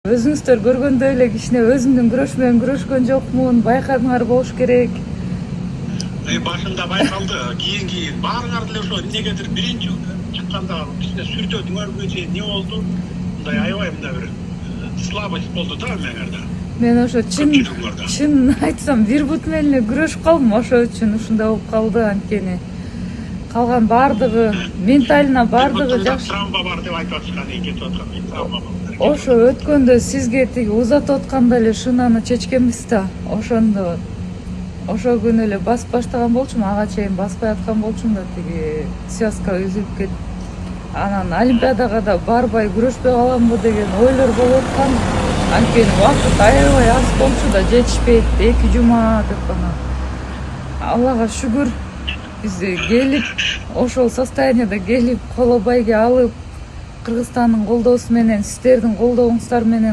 Өзүңүздөр көргөндөй эле кичине өзүмдүн күрөш менен күрөшкөн жокмун, байкадыңар болуш керек. Башында байкалды, кийин баарыңар деле ошо эмнегедир биринчи чыкканда кичине сүртөдүңөрбү, эмне болду? Мындай аябай мындай бир слабость болду да меңерде. Мен ошо чын айтсам бир бут менен эле күрөшүп калдым, ошо үчүн ушундай болуп калды. Анткени калган баардыгы ментально баардыгы жакшы. Травма бар деп айтып атышкан, кетип аткан травма бар. Ошо өткөндө сизге тиги узатып атканда эле шынаны чечкенбиз да. Ошондо ошо күнү эле басып баштаган болчумун, ага чейин баспай аткан болчумун да, тиги связка үзүлүп кетип. Анан Олимпиадага да барбай күрөшпөй каламбы деген ойлор болуп аткан. Анткени убакыт аябай аз болчу да, жетишпейт, 2 жума деп анан. Аллага шүгүр биз келип, ошол состоянияда келип, коло байге алып, Кыргызстандын колдоосу менен, сиздердин колдооңуздар менен